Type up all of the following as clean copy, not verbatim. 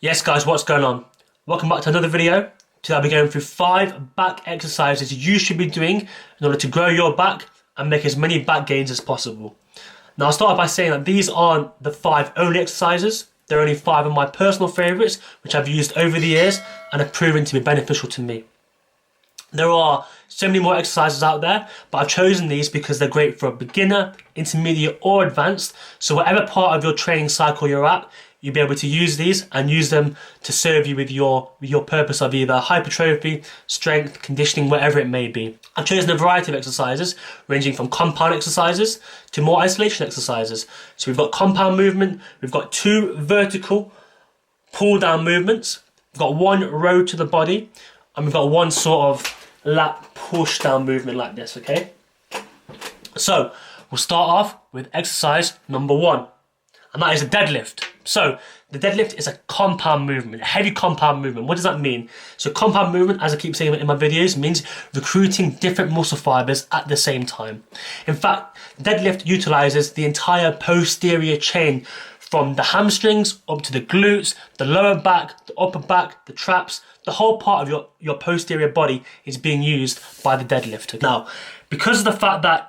Yes guys, what's going on? Welcome back to another video. Today I'll be going through 5 back exercises you should be doing in order to grow your back and make as many back gains as possible. Now I'll start by saying that these aren't the 5 only exercises. They're only 5 of my personal favourites which I've used over the years and have proven to be beneficial to me. There are so many more exercises out there, but I've chosen these because they're great for a beginner, intermediate or advanced. So whatever part of your training cycle you're at, you'll be able to use these and use them to serve you with your purpose of either hypertrophy, strength, conditioning, whatever it may be. I've chosen a variety of exercises ranging from compound exercises to more isolation exercises. So we've got compound movement, we've got 2 vertical pull down movements, we've got 1 row to the body, and we've got 1 sort of lat push down movement like this, okay? So we'll start off with exercise number 1. And that is a deadlift. So the deadlift is a compound movement, a heavy compound movement. What does that mean? So compound movement, as I keep saying in my videos, means recruiting different muscle fibers at the same time. In fact, deadlift utilizes the entire posterior chain from the hamstrings up to the glutes, the lower back, the upper back, the traps. The whole part of your posterior body is being used by the deadlift. Now, because of the fact that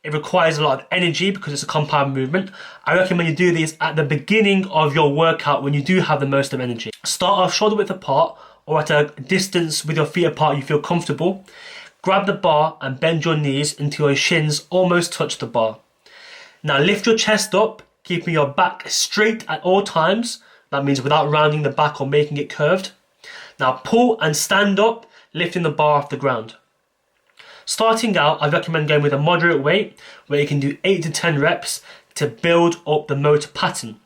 it requires a lot of energy because it's a compound movement, I recommend you do these at the beginning of your workout when you do have the most of energy. Start off shoulder width apart or at a distance with your feet apart you feel comfortable. Grab the bar and bend your knees until your shins almost touch the bar. Now lift your chest up, keeping your back straight at all times. That means without rounding the back or making it curved. Now pull and stand up, lifting the bar off the ground. Starting out, I recommend going with a moderate weight where you can do 8 to 10 reps to build up the motor pattern.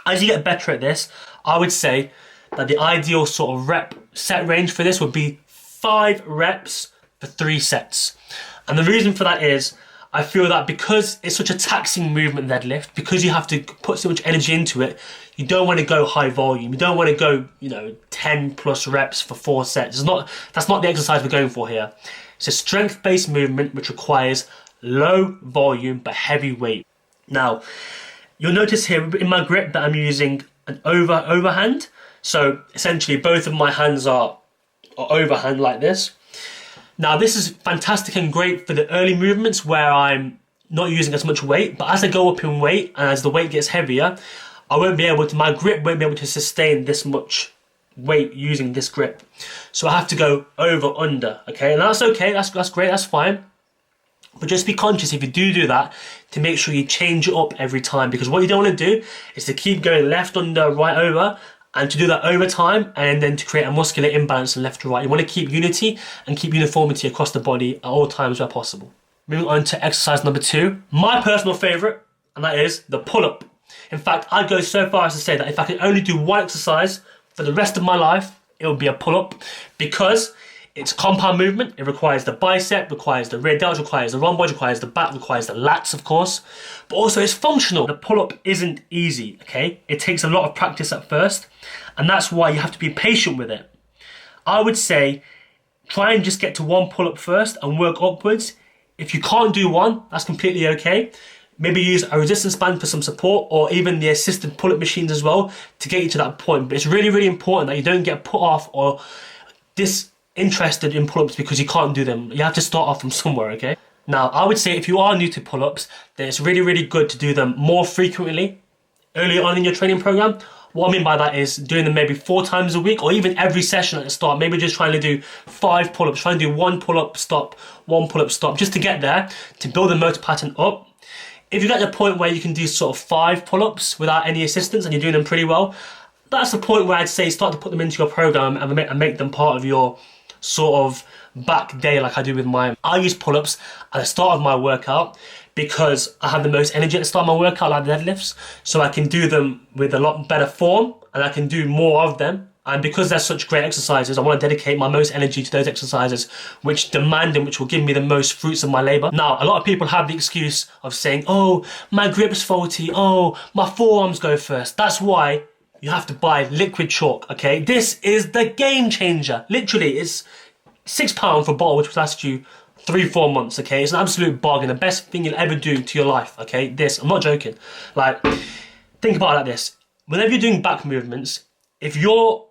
As you get better at this, I would say that the ideal sort of rep set range for this would be 5 reps for 3 sets. And the reason for that is I feel that because it's such a taxing movement, deadlift, because you have to put so much energy into it, you don't want to go high volume. You don't want to go, 10 plus reps for 4 sets. That's not the exercise we're going for here. It's a strength-based movement which requires low volume but heavy weight. Now, you'll notice here in my grip that I'm using an overhand. So essentially both of my hands are overhand like this. Now this is fantastic and great for the early movements where I'm not using as much weight, but as I go up in weight and as the weight gets heavier, my grip won't be able to sustain this much weight using this grip. So I have to go over under, okay? And that's okay, that's great, that's fine. But just be conscious if you do that to make sure you change it up every time, because what you don't want to do is to keep going left under, right over, and to do that over time and then to create a muscular imbalance in left to right. You want to keep unity and keep uniformity across the body at all times where possible. Moving on to exercise number 2, my personal favourite, and that is the pull-up. In fact, I'd go so far as to say that if I could only do one exercise for the rest of my life, it would be a pull-up, because it's compound movement. It requires the bicep, requires the rear delts, requires the rhomboids, requires the back, requires the lats, of course, but also it's functional. The pull-up isn't easy, okay? It takes a lot of practice at first, and that's why you have to be patient with it. I would say try and just get to 1 pull-up first and work upwards. If you can't do 1, that's completely okay. Maybe use a resistance band for some support, or even the assisted pull-up machines as well to get you to that point. But it's really, really important that you don't get put off or disinterested in pull-ups because you can't do them. You have to start off from somewhere, okay? Now, I would say if you are new to pull-ups, then it's really, really good to do them more frequently early on in your training program. What I mean by that is doing them maybe 4 times a week, or even every session at the start. Maybe just trying to do 5 pull-ups, trying to do 1 pull-up, stop, 1 pull-up, stop, just to get there, to build the motor pattern up. If you get to the point where you can do sort of 5 pull-ups without any assistance and you're doing them pretty well, that's the point where I'd say start to put them into your program and make them part of your sort of back day like I do with mine. I use pull-ups at the start of my workout because I have the most energy at the start of my workout, like deadlifts, so I can do them with a lot better form and I can do more of them. And because they're such great exercises, I want to dedicate my most energy to those exercises which demand and which will give me the most fruits of my labour. Now, a lot of people have the excuse of saying, oh, my grip's faulty, oh, my forearms go first. That's why you have to buy liquid chalk, okay? This is the game changer. Literally, it's £6 for a bottle which will last you 3-4 months, okay? It's an absolute bargain, the best thing you'll ever do to your life, okay? I'm not joking. Like, think about it like this. Whenever you're doing back movements, if you're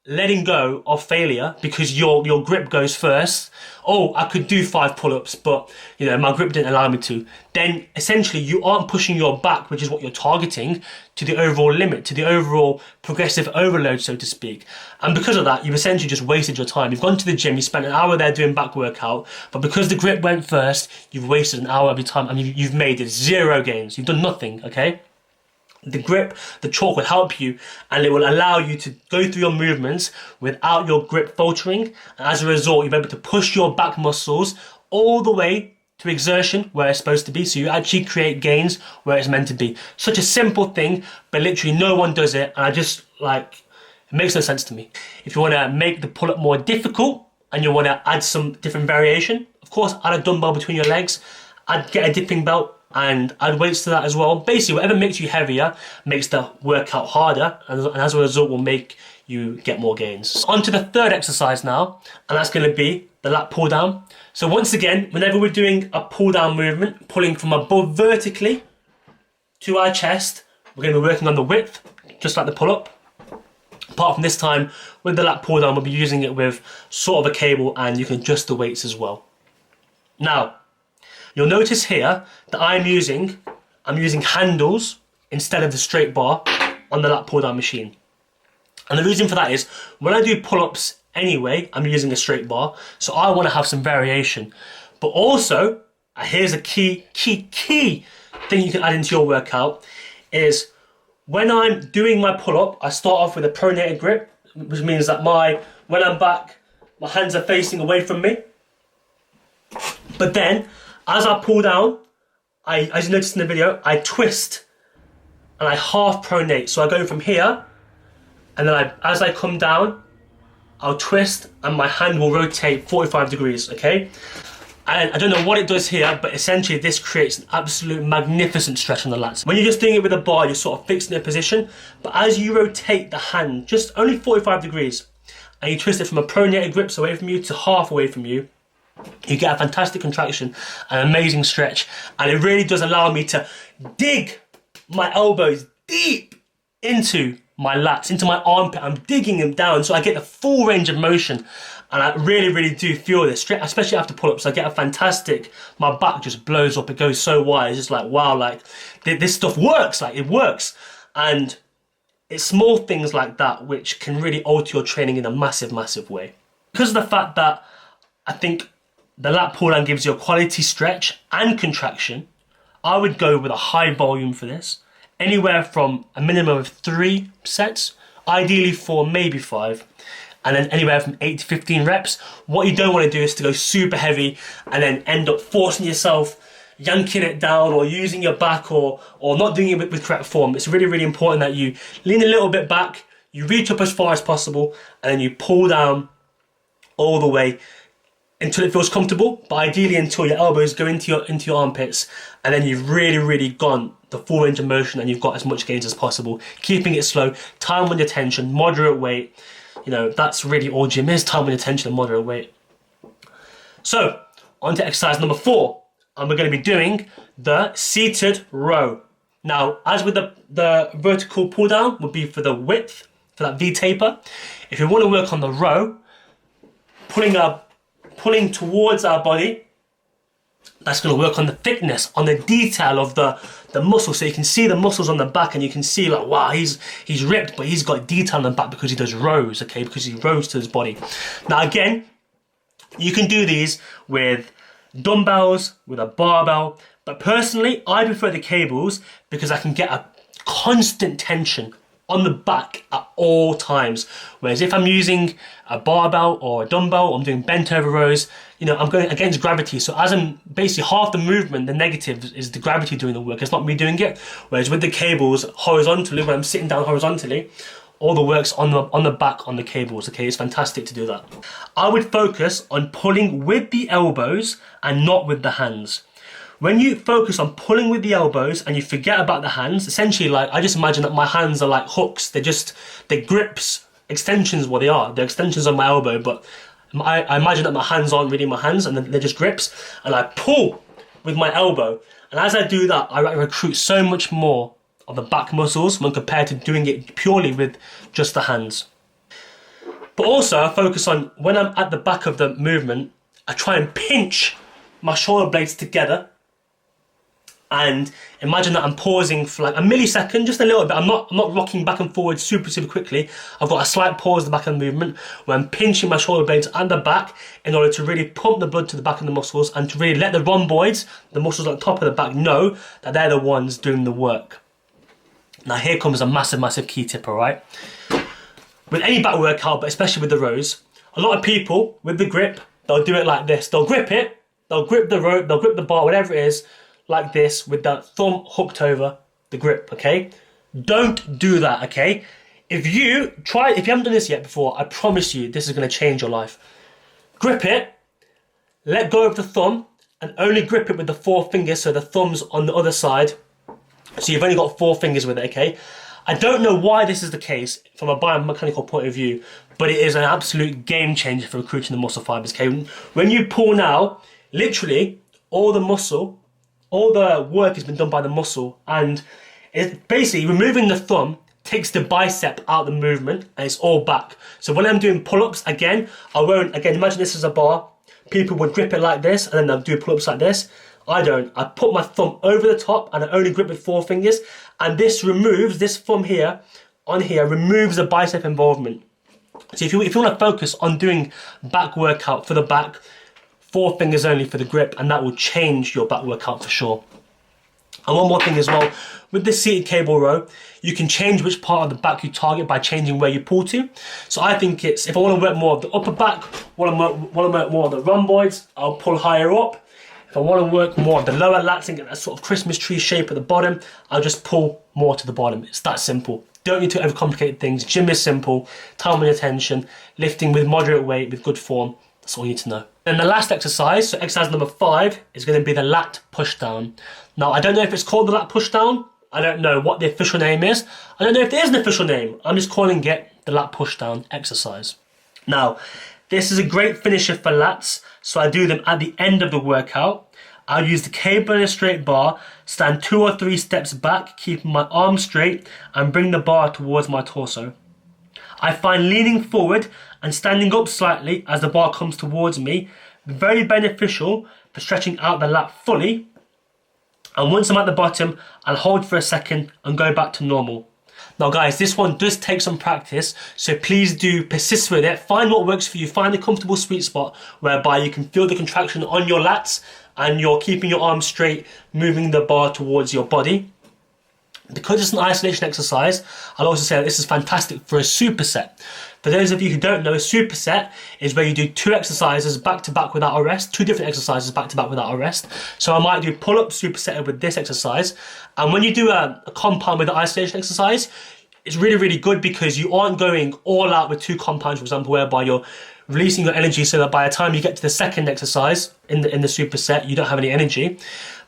letting go of failure because your grip goes first, oh, I could do 5 pull-ups, but my grip didn't allow me to, then essentially you aren't pushing your back, which is what you're targeting, to the overall limit, to the overall progressive overload, so to speak. And because of that, you've essentially just wasted your time. You've gone to the gym, you spent an hour there doing back workout, but because the grip went first, you've wasted an hour of your time and you've made 0 gains. You've done nothing, okay? The grip, the chalk will help you, and it will allow you to go through your movements without your grip faltering. And as a result, you're able to push your back muscles all the way to exertion where it's supposed to be. So you actually create gains where it's meant to be. Such a simple thing, but literally no one does it. And it makes no sense to me. If you want to make the pull-up more difficult and you want to add some different variation, of course, add a dumbbell between your legs. I'd get a dipping belt and add weights to that as well. Basically, whatever makes you heavier makes the workout harder, and as a result will make you get more gains. On to the third exercise now, and that's going to be the lat pull down. So once again, whenever we're doing a pull down movement, pulling from above vertically to our chest, we're going to be working on the width, just like the pull-up. Apart from this time, with the lat pull down, we'll be using it with sort of a cable, and you can adjust the weights as well. Now, you'll notice here that I'm using handles instead of the straight bar on the lat pull down machine. And the reason for that is, when I do pull-ups anyway, I'm using a straight bar, so I want to have some variation. But also, here's a key thing you can add into your workout, is when I'm doing my pull-up, I start off with a pronated grip, which means that when I'm back, my hands are facing away from me. But then, as I pull down, as you noticed in the video, I twist and I half pronate. So I go from here, and then as I come down, I'll twist and my hand will rotate 45 degrees, okay? And I don't know what it does here, but essentially this creates an absolute magnificent stretch on the lats. When you're just doing it with a bar, you're sort of fixed in a position, but as you rotate the hand, just only 45 degrees, and you twist it from a pronated grips away from you to half away from you, you get a fantastic contraction, an amazing stretch, and it really does allow me to dig my elbows deep into my lats, into my armpit. I'm digging them down so I get the full range of motion, and I really do feel this, especially after pull-ups. I get a fantastic, my back just blows up, it goes so wide, it's just like, wow, like this stuff works, like it works. And it's small things like that which can really alter your training in a massive way. Because of the fact that I think the lat pull down gives you a quality stretch and contraction, I would go with a high volume for this. Anywhere from a minimum of 3 sets, ideally 4, maybe 5, and then anywhere from 8 to 15 reps. What you don't want to do is to go super heavy and then end up forcing yourself, yanking it down, or using your back, or not doing it with correct form. It's really important that you lean a little bit back, you reach up as far as possible, and then you pull down all the way until it feels comfortable, but ideally until your elbows go into your armpits, and then you've really gone the full range of motion and you've got as much gains as possible. Keeping it slow, time under tension, moderate weight. That's really all gym is, time under tension and moderate weight. So, on to exercise number 4, and we're going to be doing the seated row. Now, as with the vertical pull down would be for the width, for that V taper. If you want to work on the row, pulling towards our body, that's going to work on the thickness, on the detail of the muscle. So you can see the muscles on the back, and you can see like, wow, he's ripped, but he's got detail on the back because he does rows, okay, because he rows to his body. Now again, you can do these with dumbbells, with a barbell, but personally I prefer the cables because I can get a constant tension on the back at all times. Whereas if I'm using a barbell or a dumbbell, or I'm doing bent over rows, I'm going against gravity. So as I'm basically half the movement, the negative is the gravity doing the work. It's not me doing it. Whereas with the cables horizontally, when I'm sitting down horizontally, all the work's on the back on the cables. Okay, it's fantastic to do that. I would focus on pulling with the elbows and not with the hands. When you focus on pulling with the elbows and you forget about the hands, essentially, like, I just imagine that my hands are like hooks. They're grips, extensions, what they are. They're extensions on my elbow, but I imagine that my hands aren't really my hands, and they're just grips. And I pull with my elbow. And as I do that, I recruit so much more of the back muscles when compared to doing it purely with just the hands. But also I focus on when I'm at the back of the movement, I try and pinch my shoulder blades together. And imagine that I'm pausing for like a millisecond, just a little bit. I'm not rocking back and forward super quickly. I've got a slight pause at the back of the movement where I'm pinching my shoulder blades and the back in order to really pump the blood to the back of the muscles and to really let the rhomboids, the muscles on top of the back, know that they're the ones doing the work. Now here comes a massive key tip, alright? With any back workout, but especially with the rows, a lot of people with the grip, they'll do it like this. They'll grip it, they'll grip the rope, they'll grip the bar, whatever it is, like this with that thumb hooked over the grip, okay? Don't do that, okay? If you haven't done this yet before, I promise you this is going to change your life. Grip it, let go of the thumb, and only grip it with the 4 fingers, so the thumb's on the other side. So you've only got 4 fingers with it, okay? I don't know why this is the case from a biomechanical point of view, but it is an absolute game changer for recruiting the muscle fibers, okay? When you pull now, literally all the work has been done by the muscle, and it's basically removing the thumb takes the bicep out of the movement and it's all back. So when I'm doing pull-ups, again, imagine this as a bar. People would grip it like this and then they'll do pull-ups like this. I don't. I put my thumb over the top and I only grip with 4 fingers, and this thumb here, removes the bicep involvement. So if you want to focus on doing back workout for the back, 4 fingers only for the grip, and that will change your back workout for sure. And one more thing as well, with the seated cable row, you can change which part of the back you target by changing where you pull to. So I think if I want to work more of the upper back, want to work more of the rhomboids, I'll pull higher up. If I want to work more of the lower lats and get that sort of Christmas tree shape at the bottom, I'll just pull more to the bottom. It's that simple. Don't need to overcomplicate things. Gym is simple, time and attention, lifting with moderate weight, with good form. That's all you need to know. And the last exercise, so exercise number 5, is going to be the Lat Push Down. Now, I don't know if it's called the Lat Push Down. I don't know what the official name is. I don't know if there is an official name. I'm just calling it the Lat Push Down exercise. Now, this is a great finisher for lats, so I do them at the end of the workout. I'll use the cable in a straight bar, stand 2 or 3 steps back, keeping my arms straight, and bring the bar towards my torso. I find leaning forward and standing up slightly as the bar comes towards me very beneficial for stretching out the lat fully. And once I'm at the bottom, I'll hold for a second and go back to normal. Now guys, this one does take some practice, so please do persist with it. Find what works for you. Find a comfortable sweet spot whereby you can feel the contraction on your lats and you're keeping your arms straight, moving the bar towards your body. Because it's an isolation exercise, I'll also say that this is fantastic for a superset. For those of you who don't know, a superset is where you do 2 exercises back to back without a rest, 2 different exercises back to back without a rest. So I might do pull-up superset with this exercise. And when you do a compound with the isolation exercise, it's really good because you aren't going all out with 2 compounds, for example, whereby you're releasing your energy so that by the time you get to the second exercise in the superset, you don't have any energy.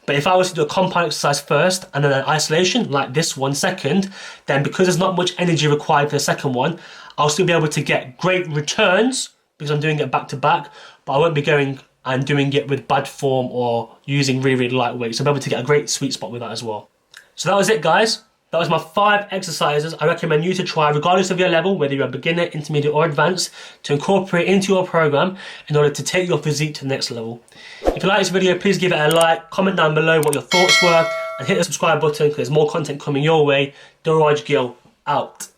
But if I was to do a compound exercise first and then an isolation, like this one second, then because there's not much energy required for the second one, I'll still be able to get great returns because I'm doing it back to back, but I won't be going and doing it with bad form or using really light weight. So I'll be able to get a great sweet spot with that as well. So that was it, guys. That was my 5 exercises I recommend you to try, regardless of your level, whether you're a beginner, intermediate or advanced, to incorporate into your program in order to take your physique to the next level. If you like this video, please give it a like, comment down below what your thoughts were, and hit the subscribe button because there's more content coming your way. Duraj Gill, out.